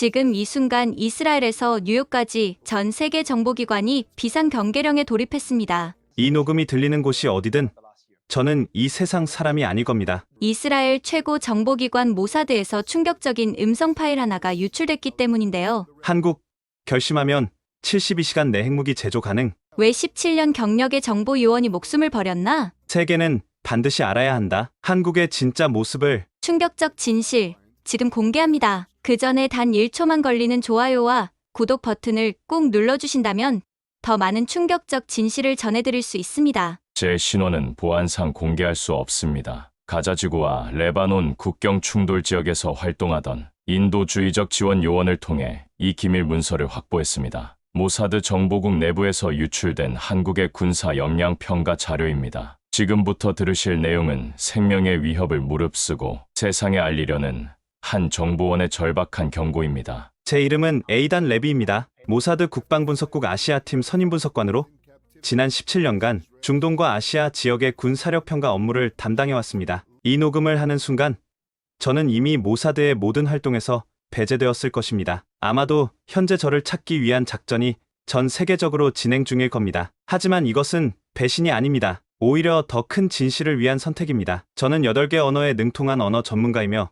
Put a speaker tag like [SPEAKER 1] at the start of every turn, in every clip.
[SPEAKER 1] 지금 이 순간 이스라엘에서 뉴욕까지 전 세계 정보기관이 비상경계령에 돌입했습니다.
[SPEAKER 2] 이 녹음이 들리는 곳이 어디든 저는 이 세상 사람이 아닐 겁니다.
[SPEAKER 1] 이스라엘 최고 정보기관 모사드에서 충격적인 음성 파일 하나가 유출됐기 때문인데요.
[SPEAKER 2] 한국 결심하면 72시간 내 핵무기 제조 가능.
[SPEAKER 1] 왜 17년 경력의 정보 요원이 목숨을 버렸나?
[SPEAKER 2] 세계는 반드시 알아야 한다. 한국의 진짜 모습을.
[SPEAKER 1] 충격적 진실, 지금 공개합니다. 그 전에 단 1초만 걸리는 좋아요와 구독 버튼을 꼭 눌러주신다면 더 많은 충격적 진실을 전해드릴 수 있습니다.
[SPEAKER 3] 제 신원은 보안상 공개할 수 없습니다. 가자지구와 레바논 국경 충돌 지역에서 활동하던 인도주의적 지원 요원을 통해 이 기밀 문서를 확보했습니다. 모사드 정보국 내부에서 유출된 한국의 군사 역량 평가 자료입니다. 지금부터 들으실 내용은 생명의 위협을 무릅쓰고 세상에 알리려는 한 정보원의 절박한 경고입니다.
[SPEAKER 2] 제 이름은 에이단 레비입니다. 모사드 국방분석국 아시아팀 선임분석관으로 지난 17년간 중동과 아시아 지역의 군 사력 평가 업무를 담당해왔습니다. 이 녹음을 하는 순간 저는 이미 모사드의 모든 활동에서 배제되었을 것입니다. 아마도 현재 저를 찾기 위한 작전이 전 세계적으로 진행 중일 겁니다. 하지만 이것은 배신이 아닙니다. 오히려 더 큰 진실을 위한 선택입니다. 저는 8개 언어에 능통한 언어 전문가이며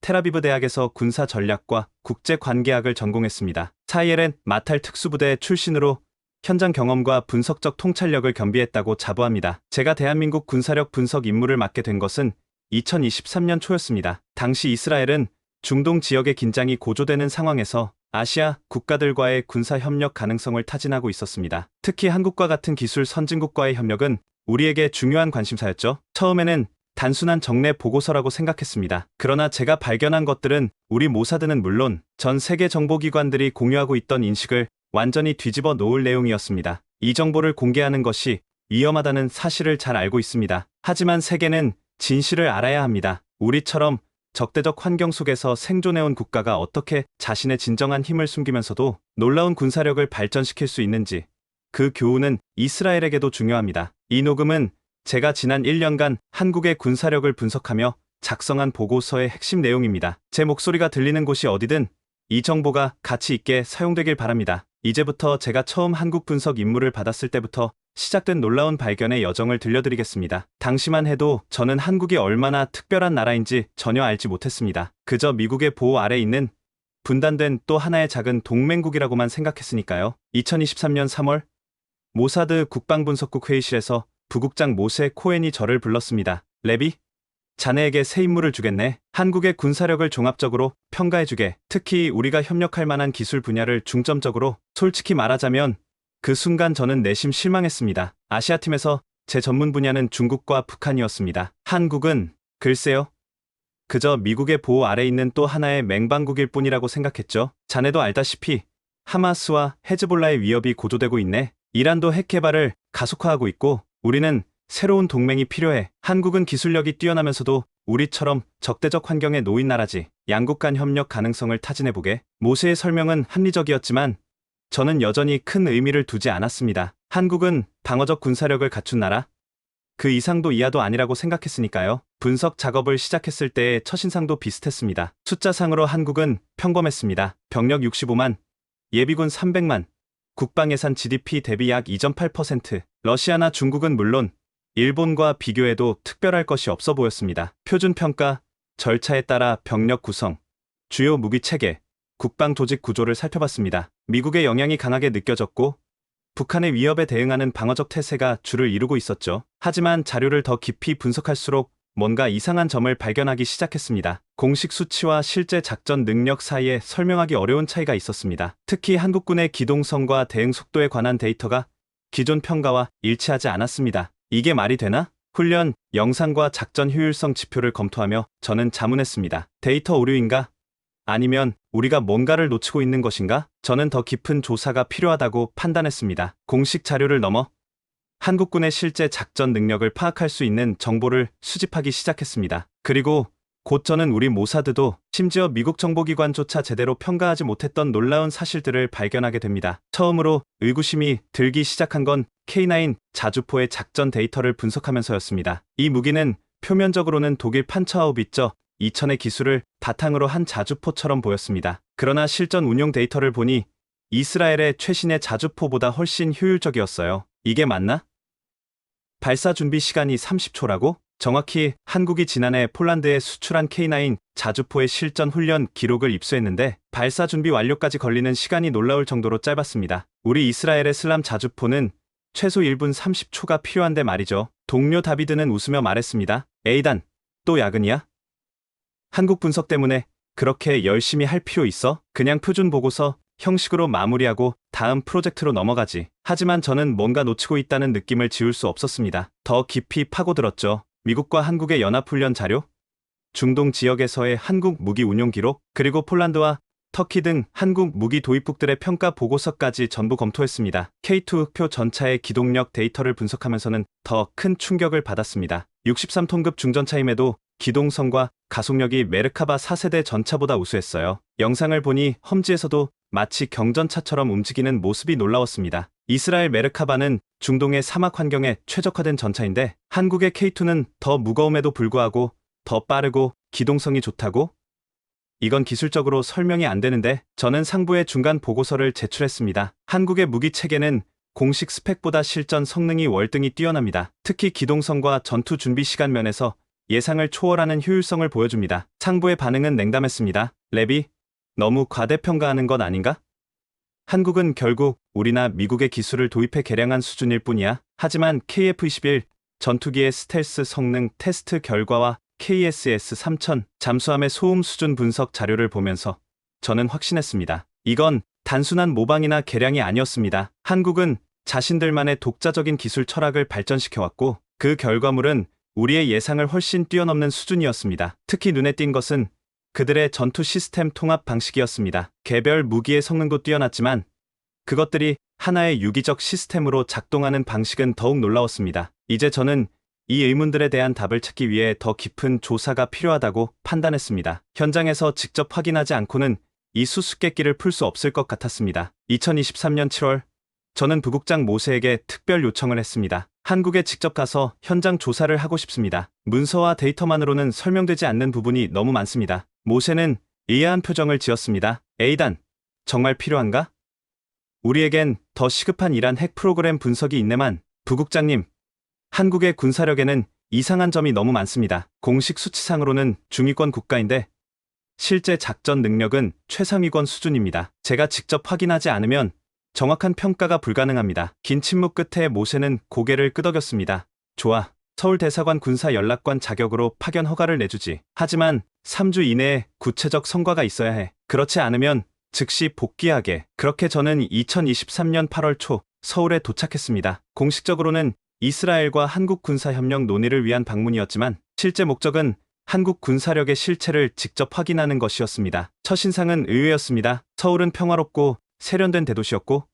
[SPEAKER 2] 텔아비브 대학에서 군사 전략과 국제관계학을 전공했습니다. 사이엘엔 마탈 특수부대 출신으로 현장 경험과 분석적 통찰력을 겸비했다고 자부합니다. 제가 대한민국 군사력 분석 임무를 맡게 된 것은 2023년 초였습니다. 당시 이스라엘은 중동 지역의 긴장이 고조되는 상황에서 아시아 국가들과의 군사 협력 가능성을 타진하고 있었습니다. 특히 한국과 같은 기술 선진국과의 협력은 우리에게 중요한 관심사였죠. 처음에는 단순한 정례 보고서라고 생각했습니다. 그러나 제가 발견한 것들은 우리 모사드는 물론 전 세계 정보기관들이 공유하고 있던 인식을 완전히 뒤집어 놓을 내용이었습니다. 이 정보를 공개하는 것이 위험하다는 사실을 잘 알고 있습니다. 하지만 세계는 진실을 알아야 합니다. 우리처럼 적대적 환경 속에서 생존해온 국가가 어떻게 자신의 진정한 힘을 숨기면서도 놀라운 군사력을 발전시킬 수 있는지, 그 교훈은 이스라엘에게도 중요합니다. 이 녹음은 제가 지난 1년간 한국의 군사력을 분석하며 작성한 보고서의 핵심 내용입니다. 제 목소리가 들리는 곳이 어디든 이 정보가 가치 있게 사용되길 바랍니다. 이제부터 제가 처음 한국 분석 임무를 받았을 때부터 시작된 놀라운 발견의 여정을 들려드리겠습니다. 당시만 해도 저는 한국이 얼마나 특별한 나라인지 전혀 알지 못했습니다. 그저 미국의 보호 아래 있는 분단된 또 하나의 작은 동맹국이라고만 생각했으니까요. 2023년 3월 모사드 국방분석국 회의실에서 부국장 모세 코엔이 저를 불렀습니다. 레비, 자네에게 새 임무를 주겠네. 한국의 군사력을 종합적으로 평가해주게. 특히 우리가 협력할 만한 기술 분야를 중점적으로. 솔직히 말하자면 그 순간 저는 내심 실망했습니다. 아시아팀에서 제 전문 분야는 중국과 북한이었습니다. 한국은 글쎄요. 그저 미국의 보호 아래 있는 또 하나의 맹방국일 뿐이라고 생각했죠. 자네도 알다시피 하마스와 헤즈볼라의 위협이 고조되고 있네. 이란도 핵 개발을 가속화하고 있고 우리는 새로운 동맹이 필요해. 한국은 기술력이 뛰어나면서도 우리처럼 적대적 환경에 놓인 나라지. 양국 간 협력 가능성을 타진해보게. 모세의 설명은 합리적이었지만 저는 여전히 큰 의미를 두지 않았습니다. 한국은 방어적 군사력을 갖춘 나라? 그 이상도 이하도 아니라고 생각했으니까요. 분석 작업을 시작했을 때의 첫인상도 비슷했습니다. 숫자상으로 한국은 평범했습니다. 병력 65만, 예비군 300만, 국방예산 GDP 대비 약 2.8%, 러시아나 중국은 물론 일본과 비교해도 특별할 것이 없어 보였습니다. 표준평가, 절차에 따라 병력 구성, 주요 무기 체계, 국방 조직 구조를 살펴봤습니다. 미국의 영향이 강하게 느껴졌고 북한의 위협에 대응하는 방어적 태세가 주를 이루고 있었죠. 하지만 자료를 더 깊이 분석할수록 뭔가 이상한 점을 발견하기 시작했습니다. 공식 수치와 실제 작전 능력 사이에 설명하기 어려운 차이가 있었습니다. 특히 한국군의 기동성과 대응 속도에 관한 데이터가 기존 평가와 일치하지 않았습니다. 이게 말이 되나? 훈련, 영상과 작전 효율성 지표를 검토하며 저는 자문했습니다. 데이터 오류인가? 아니면 우리가 뭔가를 놓치고 있는 것인가? 저는 더 깊은 조사가 필요하다고 판단했습니다. 공식 자료를 넘어 한국군의 실제 작전 능력을 파악할 수 있는 정보를 수집하기 시작했습니다. 그리고 곧 저는 우리 모사드도 심지어 미국 정보기관조차 제대로 평가하지 못했던 놀라운 사실들을 발견하게 됩니다. 처음으로 의구심이 들기 시작한 건 K9 자주포의 작전 데이터를 분석하면서였습니다. 이 무기는 표면적으로는 독일 판처하우비처 2000의 기술을 바탕으로 한 자주포처럼 보였습니다. 그러나 실전 운용 데이터를 보니 이스라엘의 최신의 자주포보다 훨씬 효율적이었어요. 이게 맞나? 발사 준비 시간이 30초라고? 정확히 한국이 지난해 폴란드에 수출한 K9 자주포의 실전 훈련 기록을 입수했는데 발사 준비 완료까지 걸리는 시간이 놀라울 정도로 짧았습니다. 우리 이스라엘의 슬람 자주포는 최소 1분 30초가 필요한데 말이죠. 동료 다비드는 웃으며 말했습니다. 에이단, 또 야근이야? 한국 분석 때문에 그렇게 열심히 할 필요 있어? 그냥 표준 보고서 형식으로 마무리하고 다음 프로젝트로 넘어가지. 하지만 저는 뭔가 놓치고 있다는 느낌을 지울 수 없었습니다. 더 깊이 파고들었죠. 미국과 한국의 연합훈련 자료, 중동 지역에서의 한국 무기 운용 기록, 그리고 폴란드와 터키 등 한국 무기 도입국들의 평가 보고서까지 전부 검토했습니다. K2 흑표 전차의 기동력 데이터를 분석하면서는 더 큰 충격을 받았습니다. 63톤급 중전차임에도 기동성과 가속력이 메르카바 4세대 전차보다 우수했어요. 영상을 보니 험지에서도 마치 경전차처럼 움직이는 모습이 놀라웠습니다. 이스라엘 메르카바는 중동의 사막 환경에 최적화된 전차인데 한국의 K2는 더 무거움에도 불구하고 더 빠르고 기동성이 좋다고? 이건 기술적으로 설명이 안 되는데 저는 상부의 중간 보고서를 제출했습니다. 한국의 무기 체계는 공식 스펙보다 실전 성능이 월등히 뛰어납니다. 특히 기동성과 전투 준비 시간 면에서 예상을 초월하는 효율성을 보여줍니다. 상부의 반응은 냉담했습니다. 레비, 너무 과대평가하는 건 아닌가? 한국은 결국 우리나 미국의 기술을 도입해 개량한 수준일 뿐이야. 하지만 KF-21 전투기의 스텔스 성능 테스트 결과와 KSS-3000 잠수함의 소음 수준 분석 자료를 보면서 저는 확신했습니다. 이건 단순한 모방이나 개량이 아니었습니다. 한국은 자신들만의 독자적인 기술 철학을 발전시켜왔고 그 결과물은 우리의 예상을 훨씬 뛰어넘는 수준이었습니다. 특히 눈에 띈 것은 그들의 전투 시스템 통합 방식이었습니다. 개별 무기의 성능도 뛰어났지만 그것들이 하나의 유기적 시스템으로 작동하는 방식은 더욱 놀라웠습니다. 이제 저는 이 의문들에 대한 답을 찾기 위해 더 깊은 조사가 필요하다고 판단했습니다. 현장에서 직접 확인하지 않고는 이 수수께끼를 풀 수 없을 것 같았습니다. 2023년 7월, 저는 부국장 모세에게 특별 요청을 했습니다. 한국에 직접 가서 현장 조사를 하고 싶습니다. 문서와 데이터만으로는 설명되지 않는 부분이 너무 많습니다. 모세는 의아한 표정을 지었습니다. 에이단, 정말 필요한가? 우리에겐 더 시급한 이란 핵 프로그램 분석이 있네만, 부국장님, 한국의 군사력에는 이상한 점이 너무 많습니다. 공식 수치상으로는 중위권 국가인데 실제 작전 능력은 최상위권 수준입니다. 제가 직접 확인하지 않으면 정확한 평가가 불가능합니다. 긴 침묵 끝에 모세는 고개를 끄덕였습니다. 좋아. 서울대사관 군사연락관 자격으로 파견 허가를 내주지. 하지만 3주 이내에 구체적 성과가 있어야 해. 그렇지 않으면 즉시 복귀하게. 그렇게 저는 2023년 8월 초 서울에 도착했습니다. 공식적으로는 이스라엘과 한국 군사협력 논의를 위한 방문이었지만 실제 목적은 한국 군사력의 실체를 직접 확인하는 것이었습니다. 첫인상은 의외였습니다. 서울은 평화롭고 세련된 대도시였고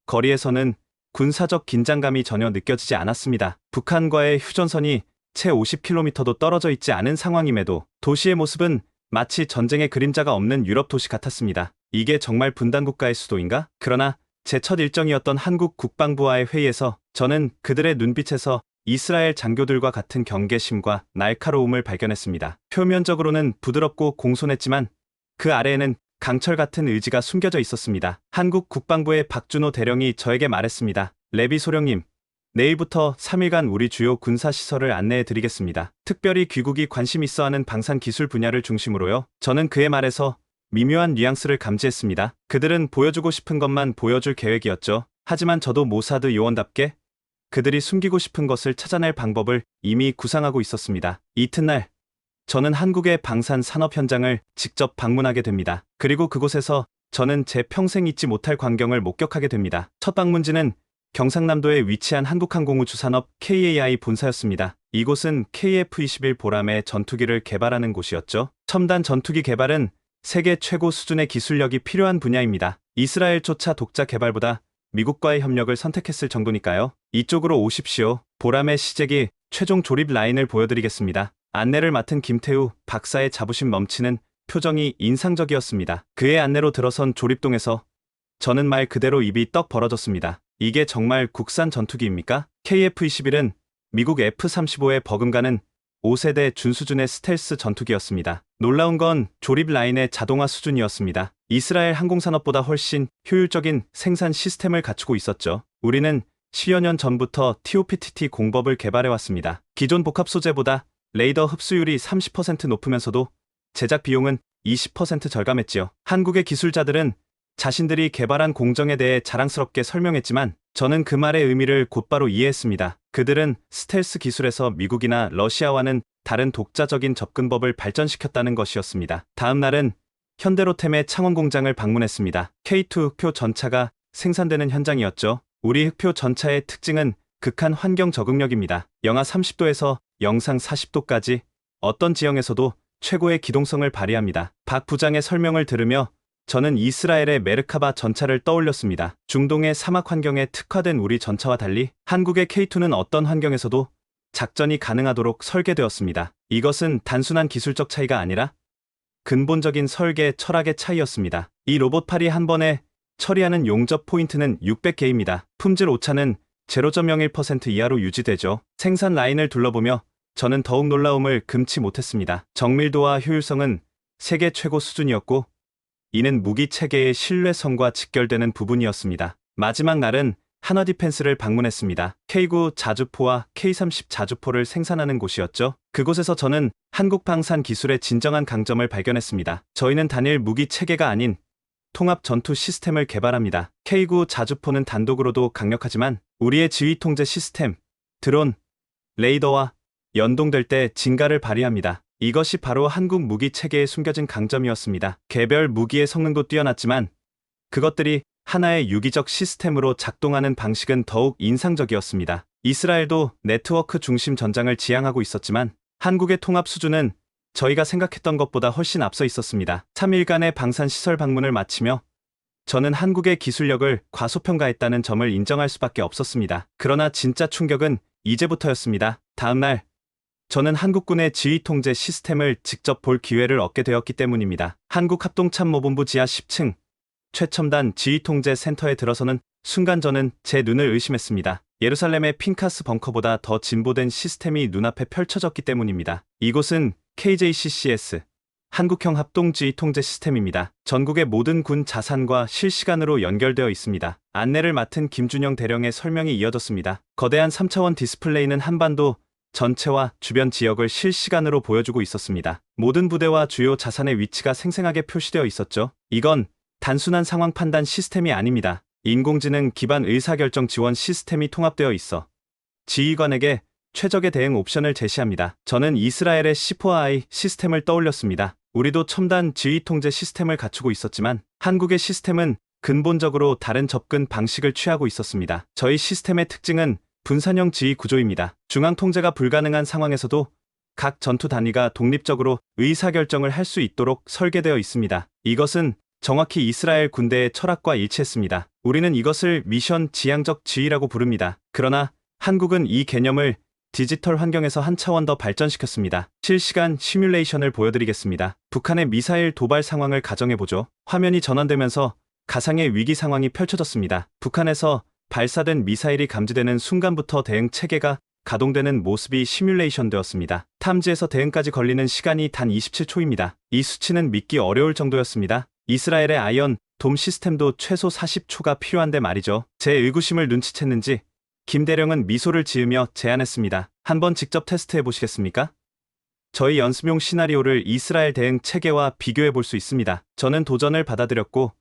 [SPEAKER 2] 거리에서는 군사적 긴장감이 전혀 느껴지지 않았습니다. 북한과의 휴전선이 채 50km도 떨어져 있지 않은 상황임에도 도시의 모습은 마치 전쟁의 그림자가 없는 유럽 도시 같았습니다. 이게 정말 분단국가의 수도인가? 그러나 제 첫 일정이었던 한국 국방부와의 회의에서 저는 그들의 눈빛에서 이스라엘 장교들과 같은 경계심과 날카로움을 발견했습니다. 표면적으로는 부드럽고 공손했지만 그 아래에는 강철 같은 의지가 숨겨져 있었습니다. 한국 국방부의 박준호 대령이 저에게 말했습니다. 레비 소령님, 내일부터 3일간 우리 주요 군사시설을 안내해 드리겠습니다. 특별히 귀국이 관심 있어하는 방산 기술 분야를 중심으로요. 저는 그의 말에서 미묘한 뉘앙스를 감지했습니다. 그들은 보여주고 싶은 것만 보여줄 계획이었죠. 하지만 저도 모사드 요원답게 그들이 숨기고 싶은 것을 찾아낼 방법을 이미 구상하고 있었습니다. 이튿날 저는 한국의 방산 산업 현장을 직접 방문하게 됩니다. 그리고 그곳에서 저는 제 평생 잊지 못할 광경을 목격하게 됩니다. 첫 방문지는 경상남도에 위치한 한국항공우주 산업 KAI 본사였습니다. 이곳은 KF-21 보람의 전투기를 개발하는 곳이었죠. 첨단 전투기 개발은 세계 최고 수준의 기술력이 필요한 분야입니다. 이스라엘조차 독자 개발보다 미국과의 협력을 선택했을 정도니까요. 이쪽으로 오십시오. 보람의 시제기 최종 조립 라인을 보여드리겠습니다. 안내를 맡은 김태우 박사의 자부심 넘치는 표정이 인상적이었습니다. 그의 안내로 들어선 조립동에서 저는 말 그대로 입이 떡 벌어졌습니다. 이게 정말 국산 전투기입니까? KF-21은 미국 F-35에 버금가는 5세대 준수준의 스텔스 전투기였습니다. 놀라운 건 조립 라인의 자동화 수준이었습니다. 이스라엘 항공산업보다 훨씬 효율적인 생산 시스템을 갖추고 있었죠. 우리는 10여 년 전부터 TOPTT 공법을 개발해왔습니다. 기존 복합 소재보다 레이더 흡수율이 30% 높으면서도 제작 비용은 20% 절감했지요. 한국의 기술자들은 자신들이 개발한 공정에 대해 자랑스럽게 설명했지만 저는 그 말의 의미를 곧바로 이해했습니다. 그들은 스텔스 기술에서 미국이나 러시아와는 다른 독자적인 접근법을 발전시켰다는 것이었습니다. 다음 날은 현대로템의 창원 공장을 방문했습니다. K2 흑표 전차가 생산되는 현장이었죠. 우리 흑표 전차의 특징은 극한 환경 적응력입니다. 영하 30도에서 영상 40도까지 어떤 지형에서도 최고의 기동성을 발휘합니다. 박 부장의 설명을 들으며 저는 이스라엘의 메르카바 전차를 떠올렸습니다. 중동의 사막 환경에 특화된 우리 전차와 달리 한국의 K2는 어떤 환경에서도 작전이 가능하도록 설계되었습니다. 이것은 단순한 기술적 차이가 아니라 근본적인 설계 철학의 차이였습니다. 이 로봇팔이 한 번에 처리하는 용접 포인트는 600개입니다. 품질 오차는 0.01% 이하로 유지되죠. 생산 라인을 둘러보며 저는 더욱 놀라움을 금치 못했습니다. 정밀도와 효율성은 세계 최고 수준이었고 이는 무기 체계의 신뢰성과 직결되는 부분이었습니다. 마지막 날은 한화디펜스를 방문했습니다. K9 자주포와 K30 자주포를 생산하는 곳이었죠. 그곳에서 저는 한국 방산 기술의 진정한 강점을 발견했습니다. 저희는 단일 무기 체계가 아닌 통합 전투 시스템을 개발합니다. K9 자주포는 단독으로도 강력하지만 우리의 지휘 통제 시스템, 드론, 레이더와 연동될 때 진가를 발휘합니다. 이것이 바로 한국 무기 체계에 숨겨진 강점이었습니다. 개별 무기의 성능도 뛰어났지만 그것들이 하나의 유기적 시스템으로 작동하는 방식은 더욱 인상적이었습니다. 이스라엘도 네트워크 중심 전장을 지향하고 있었지만 한국의 통합 수준은 저희가 생각했던 것보다 훨씬 앞서 있었습니다. 3일간의 방산시설 방문을 마치며 저는 한국의 기술력을 과소평가했다는 점을 인정할 수밖에 없었습니다. 그러나 진짜 충격은 이제부터였습니다. 다음 날 저는 한국군의 지휘 통제 시스템을 직접 볼 기회를 얻게 되었기 때문입니다. 한국합동참모본부 지하 10층 최첨단 지휘 통제 센터에 들어서는 순간 저는 제 눈을 의심했습니다. 예루살렘의 핑카스 벙커보다 더 진보된 시스템이 눈앞에 펼쳐졌기 때문입니다. 이곳은 KJCCS 한국형 합동지휘 통제 시스템입니다. 전국의 모든 군 자산과 실시간으로 연결되어 있습니다. 안내를 맡은 김준영 대령의 설명이 이어졌습니다. 거대한 3차원 디스플레이는 한반도 전체와 주변 지역을 실시간으로 보여주고 있었습니다. 모든 부대와 주요 자산의 위치가 생생하게 표시되어 있었죠. 이건 단순한 상황 판단 시스템이 아닙니다. 인공지능 기반 의사결정 지원 시스템이 통합되어 있어 지휘관에게 최적의 대응 옵션을 제시합니다. 저는 이스라엘의 C4I 시스템을 떠올렸습니다. 우리도 첨단 지휘 통제 시스템을 갖추고 있었지만 한국의 시스템은 근본적으로 다른 접근 방식을 취하고 있었습니다. 저희 시스템의 특징은 분산형 지휘 구조입니다. 중앙 통제가 불가능한 상황에서도 각 전투 단위가 독립적으로 의사결정을 할 수 있도록 설계되어 있습니다. 이것은 정확히 이스라엘 군대의 철학과 일치했습니다. 우리는 이것을 미션 지향적 지휘라고 부릅니다. 그러나 한국은 이 개념을 디지털 환경에서 한 차원 더 발전시켰습니다. 실시간 시뮬레이션을 보여드리겠습니다. 북한의 미사일 도발 상황을 가정해보죠. 화면이 전환되면서 가상의 위기 상황이 펼쳐졌습니다. 북한에서 발사된 미사일이 감지되는 순간부터 대응 체계가 가동되는 모습이 시뮬레이션 되었습니다. 탐지에서 대응까지 걸리는 시간이 단 27초입니다. 이 수치는 믿기 어려울 정도였습니다. 이스라엘의 아이언 돔 시스템도 최소 40초가 필요한데 말이죠. 제 의구심을 눈치챘는지 김 대령은 미소를 지으며 제안했습니다. 한번 직접 테스트해 보시겠습니까? 저희 연습용 시나리오를 이스라엘 대응 체계와 비교해 볼 수 있습니다. 저는 도전을 받아들였고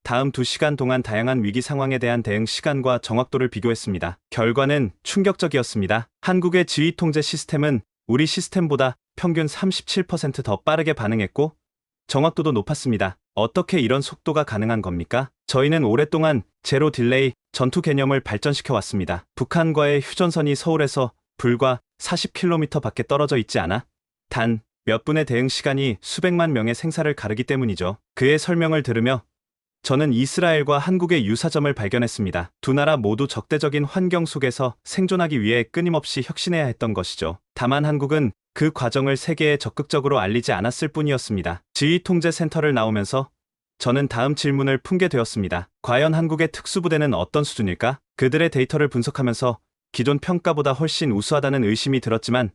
[SPEAKER 2] 다음 2시간 동안 다양한 위기 상황에 대한 대응 시간과 정확도를 비교했습니다. 결과는 충격적이었습니다. 한국의 지휘 통제 시스템은 우리 시스템보다 평균 37% 더 빠르게 반응했고 정확도도 높았습니다. 어떻게 이런 속도가 가능한 겁니까? 저희는 오랫동안 제로 딜레이 전투 개념을 발전시켜 왔습니다. 북한과의 휴전선이 서울에서 불과 40km 밖에 떨어져 있지 않아 단 몇 분의 대응 시간이 수백만 명의 생사를 가르기 때문이죠. 그의 설명을 들으며 저는 이스라엘과 한국의 유사점을 발견했습니다. 두 나라 모두 적대적인 환경 속에서 생존하기 위해 끊임없이 혁신해야 했던 것이죠. 다만 한국은 그 과정을 세계에 적극적으로 알리지 않았을 뿐이었습니다. 지휘통제센터를 나오면서 저는 다음 질문을 품게 되었습니다. 과연 한국의 특수부대는 어떤 수준일까? 그들의 데이터를 분석하면서 기존 평가보다 훨씬 우수하다는 의심이 들었지만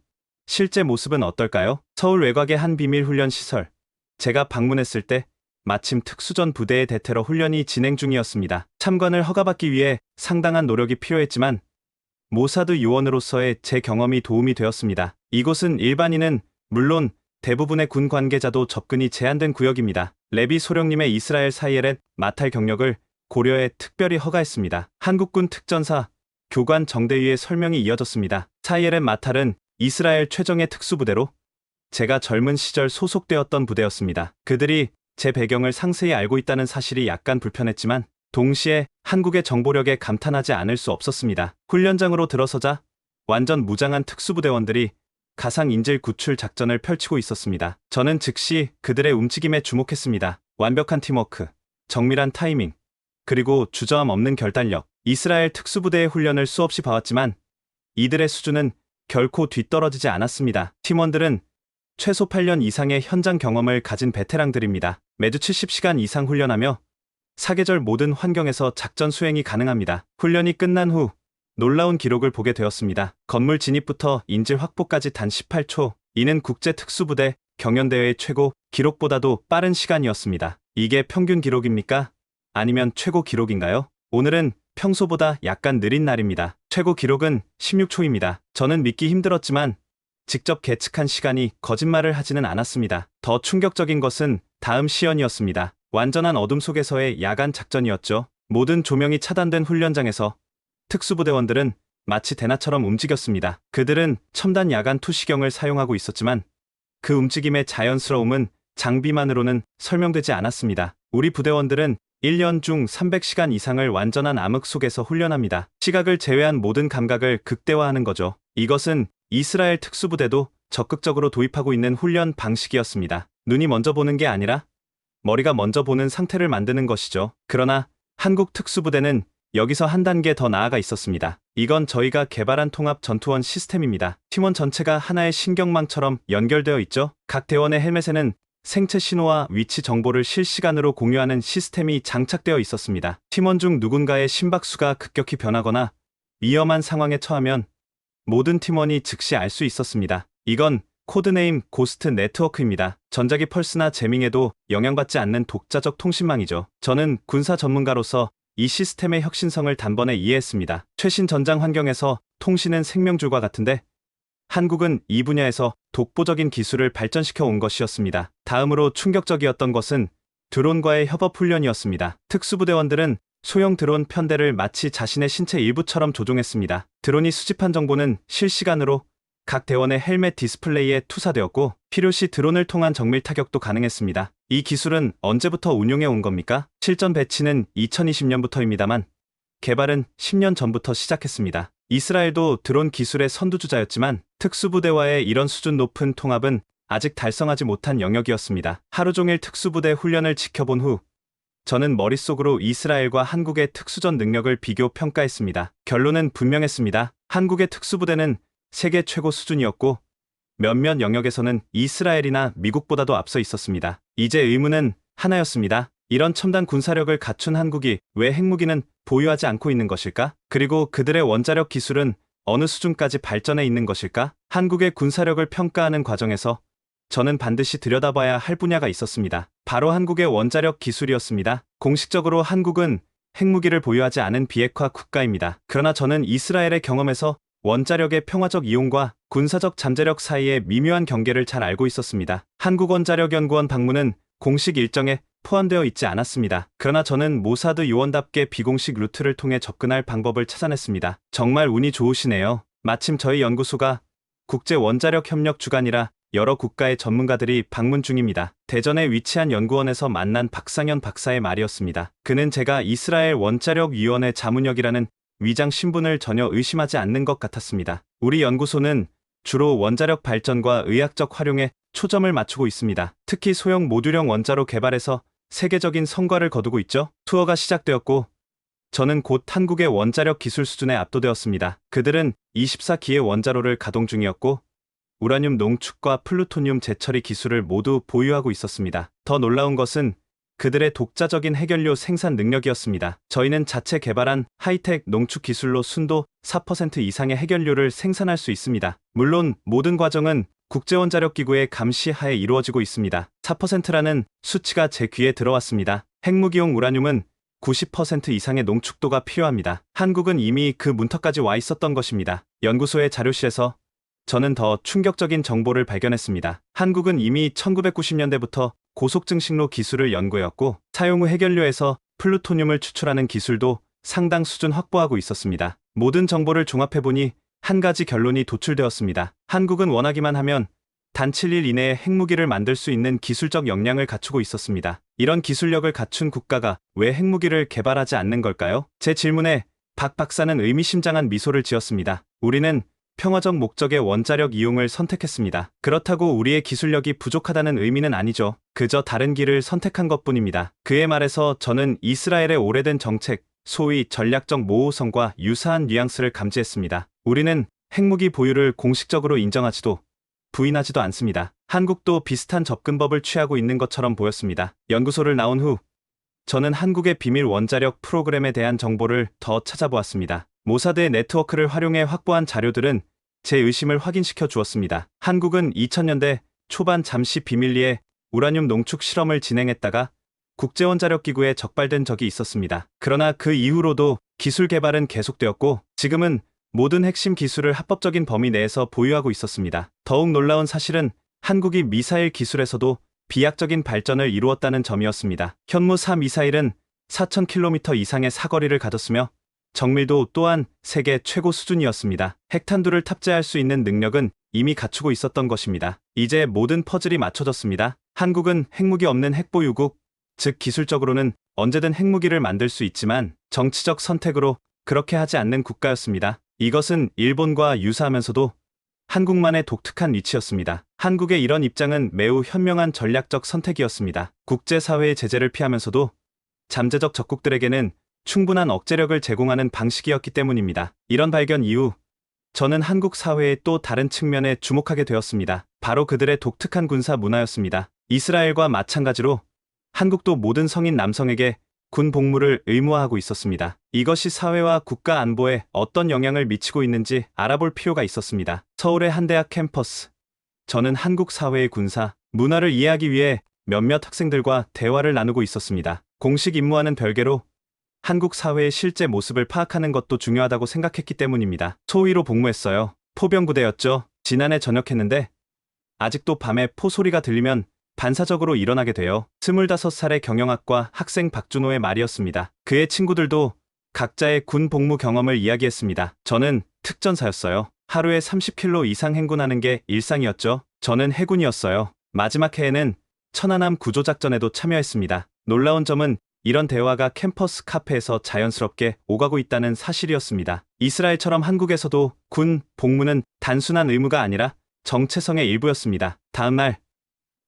[SPEAKER 2] 실제 모습은 어떨까요? 서울 외곽의 한 비밀 훈련 시설. 제가 방문했을 때 마침 특수전 부대의 대테러 훈련이 진행 중이었습니다. 참관을 허가받기 위해 상당한 노력이 필요했지만 모사드 요원으로서의 제 경험이 도움이 되었습니다. 이곳은 일반인은 물론 대부분의 군 관계자도 접근이 제한된 구역입니다. 레비 소령님의 이스라엘 사이에렛 마탈 경력을 고려해 특별히 허가했습니다. 한국군 특전사 교관 정대위의 설명이 이어졌습니다. 사이에렛 마탈은 이스라엘 최정예 특수부대로 제가 젊은 시절 소속되었던 부대였습니다. 그들이 제 배경을 상세히 알고 있다는 사실이 약간 불편했지만 동시에 한국의 정보력에 감탄하지 않을 수 없었습니다. 훈련장으로 들어서자 완전 무장한 특수부대원들이 가상 인질 구출 작전을 펼치고 있었습니다. 저는 즉시 그들의 움직임에 주목했습니다. 완벽한 팀워크, 정밀한 타이밍, 그리고 주저함 없는 결단력. 이스라엘 특수부대의 훈련을 수없이 봐왔지만 이들의 수준은 결코 뒤떨어지지 않았습니다. 팀원들은 최소 8년 이상의 현장 경험을 가진 베테랑들입니다. 매주 70시간 이상 훈련하며 사계절 모든 환경에서 작전 수행이 가능합니다. 훈련이 끝난 후 놀라운 기록을 보게 되었습니다. 건물 진입부터 인질 확보까지 단 18초. 이는 국제 특수부대 경연대회의 최고 기록보다도 빠른 시간이었습니다. 이게 평균 기록입니까? 아니면 최고 기록인가요? 오늘은 평소보다 약간 느린 날입니다. 최고 기록은 16초입니다. 저는 믿기 힘들었지만 직접 계측한 시간이 거짓말을 하지는 않았습니다. 더 충격적인 것은 다음 시연이었습니다. 완전한 어둠 속에서의 야간 작전이었죠. 모든 조명이 차단된 훈련장에서 특수부대원들은 마치 대나처럼 움직였습니다. 그들은 첨단 야간 투시경을 사용하고 있었지만 그 움직임의 자연스러움은 장비만으로는 설명되지 않았습니다. 우리 부대원들은 1년 중 300시간 이상을 완전한 암흑 속에서 훈련합니다. 시각을 제외한 모든 감각을 극대화하는 거죠. 이것은 이스라엘 특수부대도 적극적으로 도입하고 있는 훈련 방식이었습니다. 눈이 먼저 보는 게 아니라 머리가 먼저 보는 상태를 만드는 것이죠. 그러나 한국 특수부대는 여기서 한 단계 더 나아가 있었습니다. 이건 저희가 개발한 통합 전투원 시스템입니다. 팀원 전체가 하나의 신경망처럼 연결되어 있죠. 각 대원의 헬멧에는 생체 신호와 위치 정보를 실시간으로 공유하는 시스템이 장착되어 있었습니다. 팀원 중 누군가의 심박수가 급격히 변하거나 위험한 상황에 처하면 모든 팀원이 즉시 알 수 있었습니다. 이건 코드네임 고스트 네트워크입니다. 전자기 펄스나 재밍에도 영향받지 않는 독자적 통신망이죠. 저는 군사 전문가로서 이 시스템의 혁신성을 단번에 이해했습니다. 최신 전장 환경에서 통신은 생명줄과 같은데 한국은 이 분야에서 독보적인 기술을 발전시켜 온 것이었습니다. 다음으로 충격적이었던 것은 드론과의 협업 훈련이었습니다. 특수부대원들은 소형 드론 편대를 마치 자신의 신체 일부처럼 조종했습니다. 드론이 수집한 정보는 실시간으로 각 대원의 헬멧 디스플레이에 투사되었고 필요시 드론을 통한 정밀 타격도 가능했습니다. 이 기술은 언제부터 운용해 온 겁니까? 실전 배치는 2020년부터입니다만 개발은 10년 전부터 시작했습니다. 이스라엘도 드론 기술의 선두주자였지만 특수부대와의 이런 수준 높은 통합은 아직 달성하지 못한 영역이었습니다. 하루 종일 특수부대 훈련을 지켜본 후 저는 머릿속으로 이스라엘과 한국의 특수전 능력을 비교 평가했습니다. 결론은 분명했습니다. 한국의 특수부대는 세계 최고 수준이었고 몇몇 영역에서는 이스라엘이나 미국보다도 앞서 있었습니다. 이제 의문은 하나였습니다. 이런 첨단 군사력을 갖춘 한국이 왜 핵무기는 보유하지 않고 있는 것일까? 그리고 그들의 원자력 기술은 어느 수준까지 발전해 있는 것일까? 한국의 군사력을 평가하는 과정에서 저는 반드시 들여다봐야 할 분야가 있었습니다. 바로 한국의 원자력 기술이었습니다. 공식적으로 한국은 핵무기를 보유하지 않은 비핵화 국가입니다. 그러나 저는 이스라엘의 경험에서 원자력의 평화적 이용과 군사적 잠재력 사이의 미묘한 경계를 잘 알고 있었습니다. 한국원자력연구원 방문은 공식 일정에 포함되어 있지 않았습니다. 그러나 저는 모사드 요원답게 비공식 루트를 통해 접근할 방법을 찾아냈습니다. 정말 운이 좋으시네요. 마침 저희 연구소가 국제원자력협력 주관이라 여러 국가의 전문가들이 방문 중입니다. 대전에 위치한 연구원에서 만난 박상현 박사의 말이었습니다. 그는 제가 이스라엘 원자력위원회 자문역이라는 위장 신분을 전혀 의심하지 않는 것 같았습니다. 우리 연구소는 주로 원자력 발전과 의학적 활용에 초점을 맞추고 있습니다. 특히 소형 모듈형 원자로 개발에서 세계적인 성과를 거두고 있죠. 투어가 시작되었고 저는 곧 한국의 원자력 기술 수준에 압도되었습니다. 그들은 24기의 원자로를 가동 중이었고 우라늄 농축과 플루토늄 재처리 기술을 모두 보유하고 있었습니다. 더 놀라운 것은 그들의 독자적인 해결료 생산 능력이었습니다. 저희는 자체 개발한 하이텍 농축 기술로 순도 4% 이상의 해결료를 생산할 수 있습니다. 물론 모든 과정은 국제원자력기구의 감시 하에 이루어지고 있습니다. 4%라는 수치가 제 귀에 들어왔습니다. 핵무기용 우라늄은 90% 이상의 농축도가 필요합니다. 한국은 이미 그 문턱까지 와 있었던 것입니다. 연구소의 자료실에서 저는 더 충격적인 정보를 발견했습니다. 한국은 이미 1990년대부터 고속증식로 기술을 연구해왔고 사용 후 해결료에서 플루토늄을 추출하는 기술도 상당 수준 확보하고 있었습니다. 모든 정보를 종합해보니 한 가지 결론이 도출되었습니다. 한국은 원하기만 하면 단 7일 이내에 핵무기를 만들 수 있는 기술적 역량을 갖추고 있었습니다. 이런 기술력을 갖춘 국가가 왜 핵무기를 개발하지 않는 걸까요? 제 질문에 박 박사는 의미심장한 미소를 지었습니다. 우리는 평화적 목적의 원자력 이용을 선택했습니다. 그렇다고 우리의 기술력이 부족하다는 의미는 아니죠. 그저 다른 길을 선택한 것뿐입니다. 그의 말에서 저는 이스라엘의 오래된 정책, 소위 전략적 모호성과 유사한 뉘앙스를 감지했습니다. 우리는 핵무기 보유를 공식적으로 인정하지도 부인하지도 않습니다. 한국도 비슷한 접근법을 취하고 있는 것처럼 보였습니다. 연구소를 나온 후 저는 한국의 비밀 원자력 프로그램에 대한 정보를 더 찾아보았습니다. 모사드의 네트워크를 활용해 확보한 자료들은 제 의심을 확인시켜 주었습니다. 한국은 2000년대 초반 잠시 비밀리에 우라늄 농축 실험을 진행했다가 국제원자력기구에 적발된 적이 있었습니다. 그러나 그 이후로도 기술 개발은 계속되었고 지금은 모든 핵심 기술을 합법적인 범위 내에서 보유하고 있었습니다. 더욱 놀라운 사실은 한국이 미사일 기술에서도 비약적인 발전을 이루었다는 점이었습니다. 현무 4 미사일은 4,000km 이상의 사거리를 가졌으며 정밀도 또한 세계 최고 수준이었습니다. 핵탄두를 탑재할 수 있는 능력은 이미 갖추고 있었던 것입니다. 이제 모든 퍼즐이 맞춰졌습니다. 한국은 핵무기 없는 핵보유국, 즉 기술적으로는 언제든 핵무기를 만들 수 있지만 정치적 선택으로 그렇게 하지 않는 국가였습니다. 이것은 일본과 유사하면서도 한국만의 독특한 위치였습니다. 한국의 이런 입장은 매우 현명한 전략적 선택이었습니다. 국제사회의 제재를 피하면서도 잠재적 적국들에게는 충분한 억제력을 제공하는 방식이었기 때문입니다. 이런 발견 이후 저는 한국 사회의 또 다른 측면에 주목하게 되었습니다. 바로 그들의 독특한 군사 문화였습니다. 이스라엘과 마찬가지로 한국도 모든 성인 남성에게 군 복무를 의무화하고 있었습니다. 이것이 사회와 국가 안보에 어떤 영향을 미치고 있는지 알아볼 필요가 있었습니다. 서울의 한 대학 캠퍼스. 저는 한국 사회의 군사 문화를 이해하기 위해 몇몇 학생들과 대화를 나누고 있었습니다. 공식 임무와는 별개로 한국 사회의 실제 모습을 파악하는 것도 중요하다고 생각했기 때문입니다. 소위로 복무했어요. 포병부대였죠. 지난해 전역했는데 아직도 밤에 포소리가 들리면 반사적으로 일어나게 돼요. 25살의 경영학과 학생 박준호의 말이었습니다. 그의 친구들도 각자의 군 복무 경험을 이야기했습니다. 저는 특전사였어요. 하루에 30km 이상 행군하는 게 일상이었죠. 저는 해군이었어요. 마지막 해에는 천안함 구조작전에도 참여했습니다. 놀라운 점은 이런 대화가 캠퍼스 카페에서 자연스럽게 오가고 있다는 사실이었습니다. 이스라엘처럼 한국에서도 군 복무는 단순한 의무가 아니라 정체성의 일부였습니다. 다음 날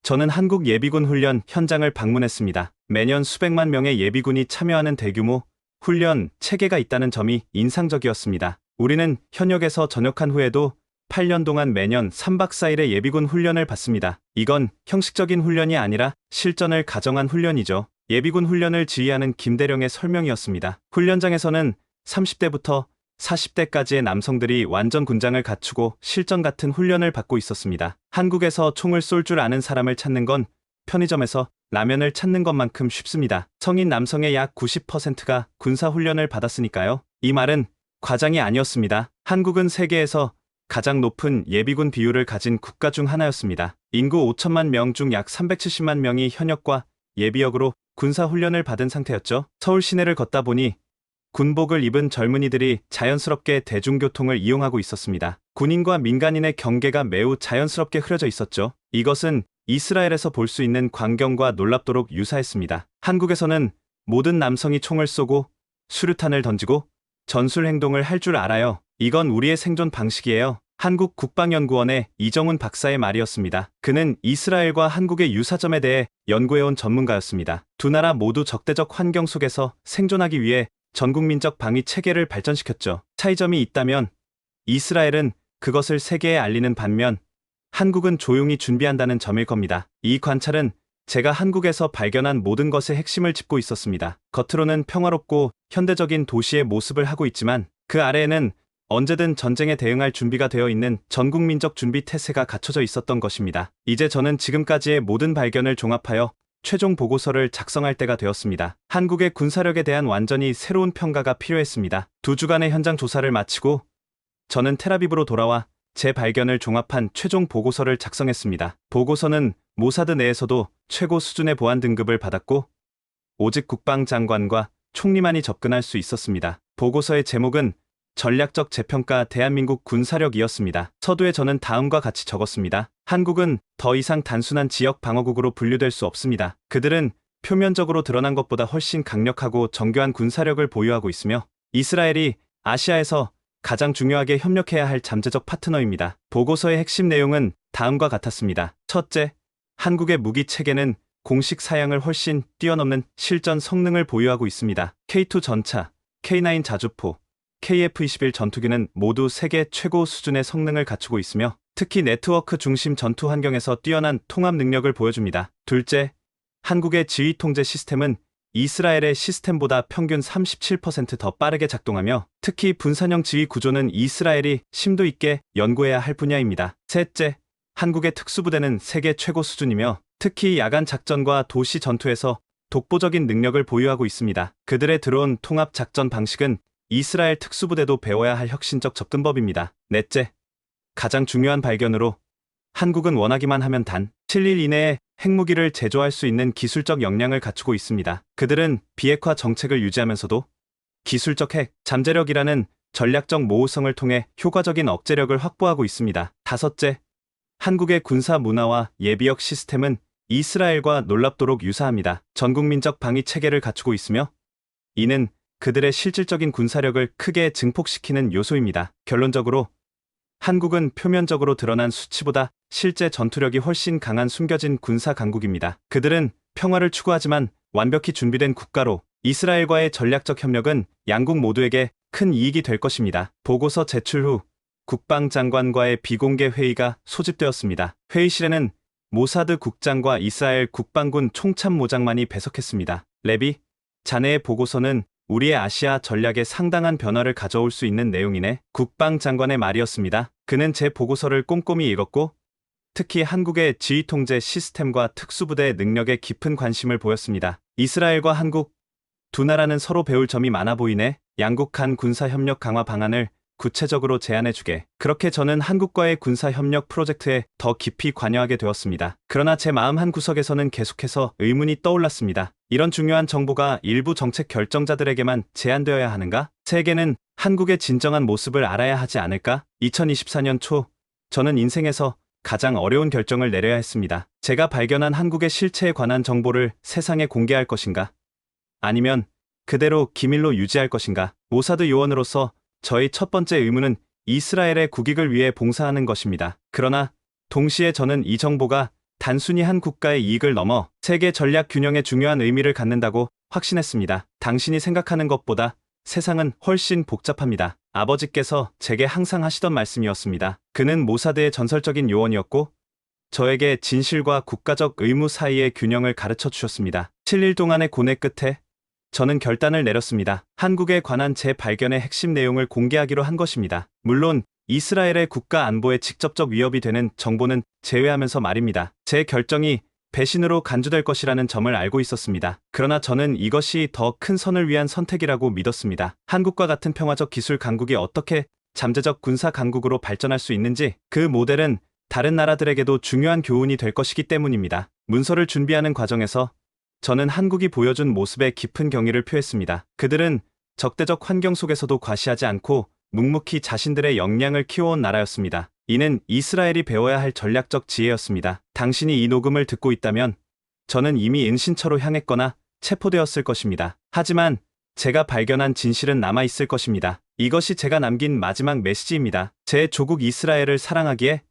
[SPEAKER 2] 저는 한국 예비군 훈련 현장을 방문했습니다. 매년 수백만 명의 예비군이 참여하는 대규모 훈련 체계가 있다는 점이 인상적이었습니다. 우리는 현역에서 전역한 후에도 8년 동안 매년 3박 4일의 예비군 훈련을 받습니다. 이건 형식적인 훈련이 아니라 실전을 가정한 훈련이죠. 예비군 훈련을 지휘하는 김대령의 설명이었습니다. 훈련장에서는 30대부터 40대까지의 남성들이 완전 군장을 갖추고 실전 같은 훈련을 받고 있었습니다. 한국에서 총을 쏠 줄 아는 사람을 찾는 건 편의점에서 라면을 찾는 것만큼 쉽습니다. 성인 남성의 약 90%가 군사훈련을 받았으니까요. 이 말은 과장이 아니었습니다. 한국은 세계에서 가장 높은 예비군 비율을 가진 국가 중 하나였습니다. 인구 5천만 명 중 약 370만 명이 현역과 예비역으로 군사훈련을 받은 상태였죠. 서울 시내를 걷다 보니 군복을 입은 젊은이들이 자연스럽게 대중교통을 이용하고 있었습니다. 군인과 민간인의 경계가 매우 자연스럽게 흐려져 있었죠. 이것은 이스라엘에서 볼 수 있는 광경과 놀랍도록 유사했습니다. 한국에서는 모든 남성이 총을 쏘고 수류탄을 던지고 전술 행동을 할 줄 알아요. 이건 우리의 생존 방식이에요. 한국 국방연구원의 이정훈 박사의 말이었습니다. 그는 이스라엘과 한국의 유사점에 대해 연구해온 전문가였습니다. 두 나라 모두 적대적 환경 속에서 생존하기 위해 전국민적 방위 체계를 발전시켰죠. 차이점이 있다면 이스라엘은 그것을 세계에 알리는 반면 한국은 조용히 준비한다는 점일 겁니다. 이 관찰은 제가 한국에서 발견한 모든 것의 핵심을 짚고 있었습니다. 겉으로는 평화롭고 현대적인 도시의 모습을 하고 있지만 그 아래에는 언제든 전쟁에 대응할 준비가 되어 있는 전국민적 준비 태세가 갖춰져 있었던 것입니다. 이제 저는 지금까지의 모든 발견을 종합하여 최종 보고서를 작성할 때가 되었습니다. 한국의 군사력에 대한 완전히 새로운 평가가 필요했습니다. 2주간의 현장 조사를 마치고 저는 텔아비브로 돌아와 제 발견을 종합한 최종 보고서를 작성했습니다. 보고서는 모사드 내에서도 최고 수준의 보안 등급을 받았고 오직 국방장관과 총리만이 접근할 수 있었습니다. 보고서의 제목은 전략적 재평가 대한민국 군사력이었습니다. 서두에 저는 다음과 같이 적었습니다. 한국은 더 이상 단순한 지역 방어국으로 분류될 수 없습니다. 그들은 표면적으로 드러난 것보다 훨씬 강력하고 정교한 군사력을 보유하고 있으며 이스라엘이 아시아에서 가장 중요하게 협력해야 할 잠재적 파트너입니다. 보고서의 핵심 내용은 다음과 같았습니다. 첫째, 한국의 무기 체계는 공식 사양을 훨씬 뛰어넘는 실전 성능을 보유하고 있습니다. K2 전차, K9 자주포, KF-21 전투기는 모두 세계 최고 수준의 성능을 갖추고 있으며 특히 네트워크 중심 전투 환경에서 뛰어난 통합 능력을 보여줍니다. 둘째, 한국의 지휘 통제 시스템은 이스라엘의 시스템보다 평균 37% 더 빠르게 작동하며 특히 분산형 지휘 구조는 이스라엘이 심도 있게 연구해야 할 분야입니다. 셋째, 한국의 특수부대는 세계 최고 수준이며 특히 야간 작전과 도시 전투에서 독보적인 능력을 보유하고 있습니다. 그들의 들어온 통합 작전 방식은 이스라엘 특수부대도 배워야 할 혁신적 접근법입니다. 넷째, 가장 중요한 발견으로 한국은 원하기만 하면 단 7일 이내에 핵무기를 제조할 수 있는 기술적 역량을 갖추고 있습니다. 그들은 비핵화 정책을 유지하면서도 기술적 핵 잠재력이라는 전략적 모호성을 통해 효과적인 억제력을 확보하고 있습니다. 다섯째, 한국의 군사 문화와 예비역 시스템은 이스라엘과 놀랍도록 유사합니다. 전국민적 방위 체계를 갖추고 있으며 이는 그들의 실질적인 군사력을 크게 증폭시키는 요소입니다. 결론적으로 한국은 표면적으로 드러난 수치보다 실제 전투력이 훨씬 강한 숨겨진 군사 강국입니다. 그들은 평화를 추구하지만 완벽히 준비된 국가로 이스라엘과의 전략적 협력은 양국 모두에게 큰 이익이 될 것입니다. 보고서 제출 후 국방장관과의 비공개 회의가 소집되었습니다. 회의실에는 모사드 국장과 이스라엘 국방군 총참모장만이 배석했습니다. 레비, 자네의 보고서는 우리의 아시아 전략에 상당한 변화를 가져올 수 있는 내용이네. 국방장관의 말이었습니다. 그는 제 보고서를 꼼꼼히 읽었고 특히 한국의 지휘통제 시스템과 특수부대의 능력에 깊은 관심을 보였습니다. 이스라엘과 한국 두 나라는 서로 배울 점이 많아 보이네. 양국 간 군사협력 강화 방안을 구체적으로 제안해주게. 그렇게 저는 한국과의 군사협력 프로젝트에 더 깊이 관여하게 되었습니다. 그러나 제 마음 한 구석에서는 계속해서 의문이 떠올랐습니다. 이런 중요한 정보가 일부 정책 결정자들에게만 제한되어야 하는가? 세계는 한국의 진정한 모습을 알아야 하지 않을까? 2024년 초, 저는 인생에서 가장 어려운 결정을 내려야 했습니다. 제가 발견한 한국의 실체에 관한 정보를 세상에 공개할 것인가? 아니면 그대로 기밀로 유지할 것인가? 모사드 요원으로서 저의 첫 번째 의무는 이스라엘의 국익을 위해 봉사하는 것입니다. 그러나 동시에 저는 이 정보가 단순히 한 국가의 이익을 넘어 세계 전략 균형에 중요한 의미를 갖는다고 확신했습니다. 당신이 생각하는 것보다 세상은 훨씬 복잡합니다. 아버지께서 제게 항상 하시던 말씀이었습니다. 그는 모사드의 전설적인 요원이었고 저에게 진실과 국가적 의무 사이의 균형을 가르쳐 주셨습니다. 7일 동안의 고뇌 끝에 저는 결단을 내렸습니다. 한국에 관한 제 발견의 핵심 내용을 공개하기로 한 것입니다. 물론 이스라엘의 국가 안보에 직접적 위협이 되는 정보는 제외하면서 말입니다. 제 결정이 배신으로 간주될 것이라는 점을 알고 있었습니다. 그러나 저는 이것이 더 큰 선을 위한 선택이라고 믿었습니다. 한국과 같은 평화적 기술 강국이 어떻게 잠재적 군사 강국으로 발전할 수 있는지 그 모델은 다른 나라들에게도 중요한 교훈이 될 것이기 때문입니다. 문서를 준비하는 과정에서 저는 한국이 보여준 모습에 깊은 경의를 표했습니다. 그들은 적대적 환경 속에서도 과시하지 않고 묵묵히 자신들의 역량을 키워온 나라였습니다. 이는 이스라엘이 배워야 할 전략적 지혜였습니다. 당신이 이 녹음을 듣고 있다면 저는 이미 은신처로 향했거나 체포되었을 것입니다. 하지만 제가 발견한 진실은 남아있을 것입니다. 이것이 제가 남긴 마지막 메시지입니다. 제 조국 이스라엘을 사랑하기에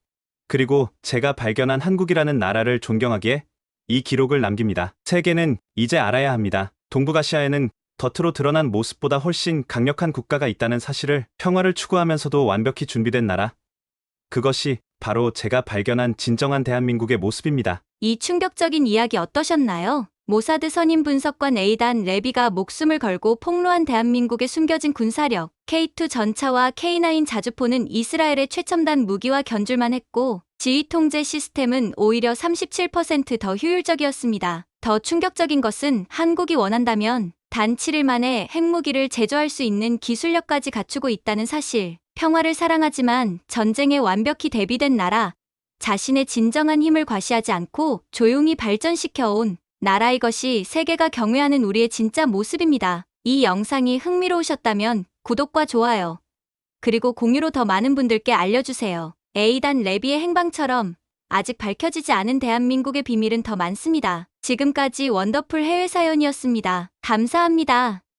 [SPEAKER 2] 그리고 제가 발견한 한국이라는 나라를 존경하기에 이 기록을 남깁니다. 세계는 이제 알아야 합니다. 동북아시아에는 겉으로 드러난 모습보다 훨씬 강력한 국가가 있다는 사실을 평화를 추구하면서도 완벽히 준비된 나라. 그것이 바로 제가 발견한 진정한 대한민국의 모습입니다.
[SPEAKER 1] 이 충격적인 이야기 어떠셨나요? 모사드 선임 분석관 에이단 레비가 목숨을 걸고 폭로한 대한민국의 숨겨진 군사력, K2 전차와 K9 자주포는 이스라엘의 최첨단 무기와 견줄만 했고, 지휘 통제 시스템은 오히려 37%더 효율적이었습니다. 더 충격적인 것은 한국이 원한다면 단 7일 만에 핵무기를 제조할 수 있는 기술력까지 갖추고 있다는 사실. 평화를 사랑하지만 전쟁에 완벽히 대비된 나라, 자신의 진정한 힘을 과시하지 않고 조용히 발전시켜온 나라의 것이 세계가 경외하는 우리의 진짜 모습입니다. 이 영상이 흥미로우셨다면 구독과 좋아요, 그리고 공유로 더 많은 분들께 알려주세요. 에이단 레비의 행방처럼 아직 밝혀지지 않은 대한민국의 비밀은 더 많습니다. 지금까지 원더풀 해외사연이었습니다. 감사합니다.